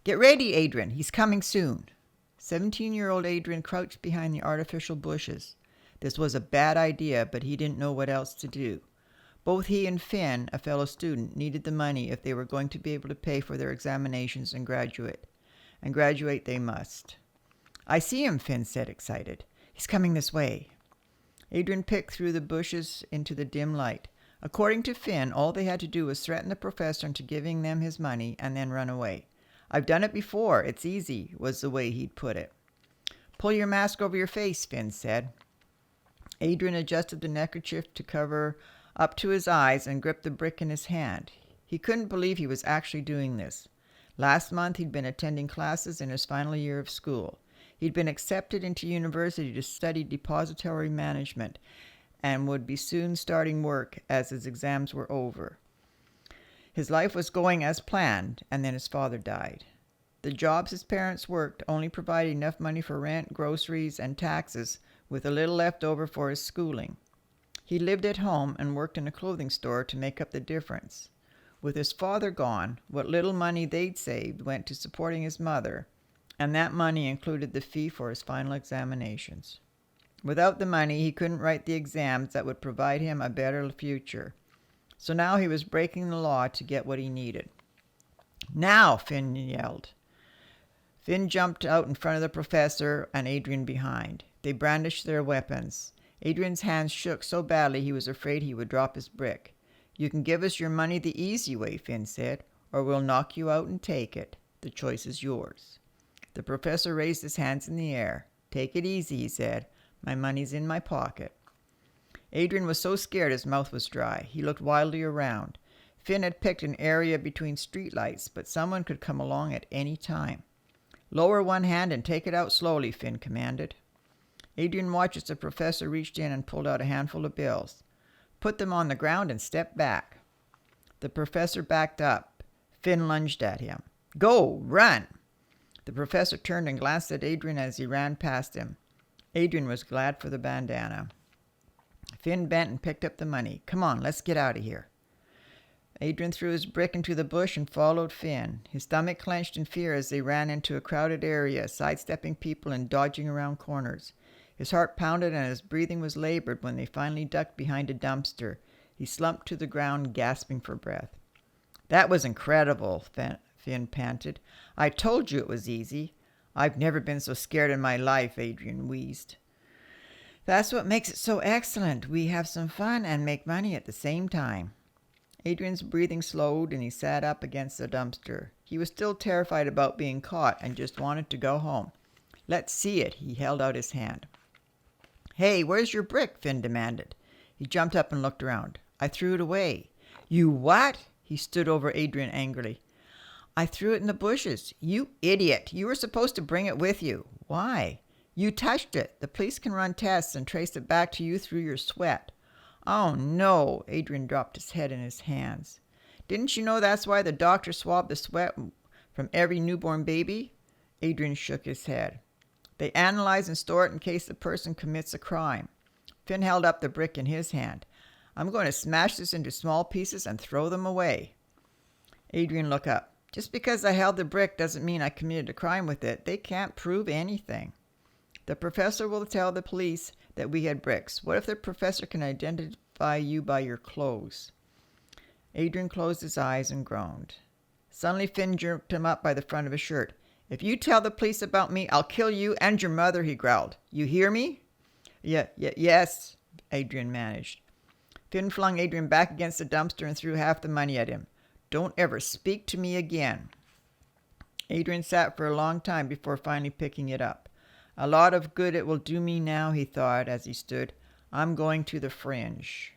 Get ready, Adrin. He's coming soon. 17-year-old Adrin crouched behind the artificial bushes. This was a bad idea, but he didn't know what else to do. Both he and Finn, a fellow student, needed the money if they were going to be able to pay for their examinations and graduate. And graduate they must. I see him, Finn said, excited. He's coming this way. Adrin picked through the bushes into the dim light. According to Finn, all they had to do was threaten the professor into giving them his money and then run away. I've done it before. It's easy, was the way he'd put it. Pull your mask over your face, Finn said. Adrin adjusted the neckerchief to cover up to his eyes and gripped the brick in his hand. He couldn't believe he was actually doing this. Last month he'd been attending classes in his final year of school. He'd been accepted into university to study depository management and would be soon starting work as his exams were over. His life was going as planned, and then his father died. The jobs his parents worked only provided enough money for rent, groceries, and taxes, with a little left over for his schooling. He lived at home and worked in a clothing store to make up the difference. With his father gone, what little money they'd saved went to supporting his mother, and that money included the fee for his final examinations. Without the money, he couldn't write the exams that would provide him a better future. So now he was breaking the law to get what he needed. Now, Finn yelled. Finn jumped out in front of the professor and Adrin behind. They brandished their weapons. Adrian's hands shook so badly he was afraid he would drop his brick. You can give us your money the easy way, Finn said, or we'll knock you out and take it. The choice is yours. The professor raised his hands in the air. Take it easy, he said. My money's in my pocket. Adrin was so scared his mouth was dry. He looked wildly around. Finn had picked an area between streetlights, but someone could come along at any time. Lower one hand and take it out slowly, Finn commanded. Adrin watched as the professor reached in and pulled out a handful of bills. Put them on the ground and step back. The professor backed up. Finn lunged at him. Go! Run! The professor turned and glanced at Adrin as he ran past him. Adrin was glad for the bandana. Finn bent and picked up the money. Come on, let's get out of here. Adrin threw his brick into the bush and followed Finn. His stomach clenched in fear as they ran into a crowded area, sidestepping people and dodging around corners. His heart pounded and his breathing was labored when they finally ducked behind a dumpster. He slumped to the ground, gasping for breath. That was incredible, Finn panted. I told you it was easy. I've never been so scared in my life, Adrin wheezed. That's what makes it so excellent. We have some fun and make money at the same time. Adrian's breathing slowed and he sat up against the dumpster. He was still terrified about being caught and just wanted to go home. Let's see it. He held out his hand. Hey, where's your brick? Finn demanded. He jumped up and looked around. I threw it away. You what? He stood over Adrin angrily. I threw it in the bushes. You idiot. You were supposed to bring it with you. Why? You touched it. The police can run tests and trace it back to you through your sweat. Oh, no. Adrin dropped his head in his hands. Didn't you know that's why the doctor swabbed the sweat from every newborn baby? Adrin shook his head. They analyze and store it in case the person commits a crime. Finn held up the brick in his hand. I'm going to smash this into small pieces and throw them away. Adrin looked up. Just because I held the brick doesn't mean I committed a crime with it. They can't prove anything. The professor will tell the police that we had bricks. What if the professor can identify you by your clothes? Adrin closed his eyes and groaned. Suddenly Finn jerked him up by the front of his shirt. If you tell the police about me, I'll kill you and your mother, he growled. You hear me? Yes, Adrin managed. Finn flung Adrin back against the dumpster and threw half the money at him. Don't ever speak to me again. Adrin sat for a long time before finally picking it up. A lot of good it will do me now, he thought as he stood. I'm going to the fringe.